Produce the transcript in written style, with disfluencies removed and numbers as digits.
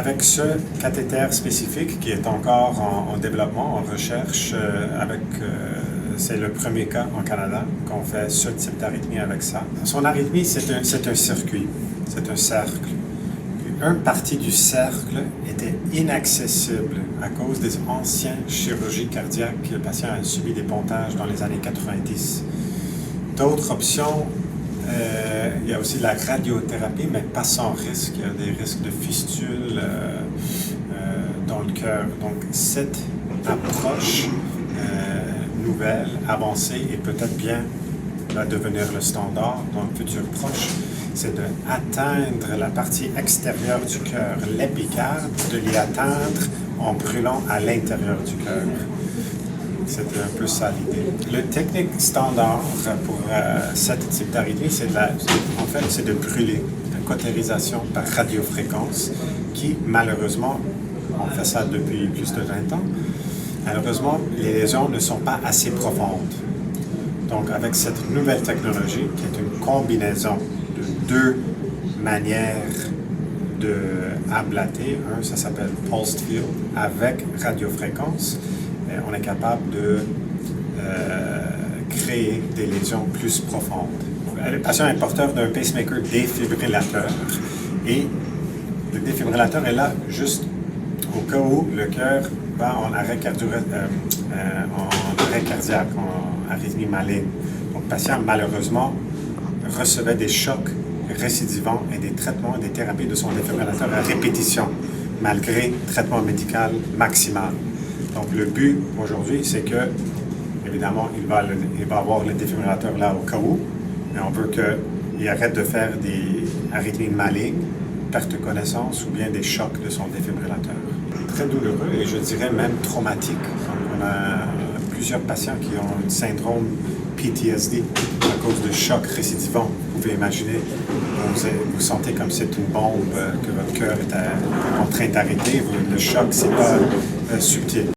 Avec ce cathéter spécifique qui est encore en développement, en recherche, c'est le premier cas en Canada qu'on fait ce type d'arythmie avec ça. Son arythmie, c'est un circuit, c'est un cercle. Une partie du cercle était inaccessible à cause des anciennes chirurgies cardiaques que le patient a subi des pontages dans les années 90. D'autres options, il y a aussi la radiothérapie, mais pas sans risque. Il y a des risques de fistules dans le cœur. Donc, cette approche nouvelle, avancée et peut-être bien va devenir le standard dans le futur proche, c'est d'atteindre la partie extérieure du cœur, l'épicarde, de l'y atteindre en brûlant à l'intérieur du cœur. C'était un peu ça l'idée. Le technique standard pour ce type d'arythmie, c'est de brûler, la cautérisation par radiofréquence, qui malheureusement, on fait ça depuis plus de 20 ans, malheureusement, les lésions ne sont pas assez profondes. Donc, avec cette nouvelle technologie, qui est une combinaison de deux manières d'ablater, ça s'appelle pulsed field, avec radiofréquence, on est capable de créer des lésions plus profondes. Le patient est porteur d'un pacemaker défibrillateur et le défibrillateur est là juste au cas où le cœur va en arrêt cardiaque, en arythmie maligne. Donc, le patient, malheureusement, recevait des chocs récidivants et des traitements et des thérapies de son défibrillateur à répétition, malgré traitement médical maximal. Donc, le but aujourd'hui, c'est que, évidemment, il va avoir le défibrillateur là au cas où, mais on veut qu'il arrête de faire des arythmies malignes, perte de connaissance ou bien des chocs de son défibrillateur. Très douloureux et je dirais même traumatique. Donc, on a plusieurs patients qui ont un syndrome PTSD à cause de chocs récidivants. Vous pouvez imaginer, vous sentez comme c'est une bombe, que votre cœur est en train d'arrêter. Le choc, c'est pas subtil.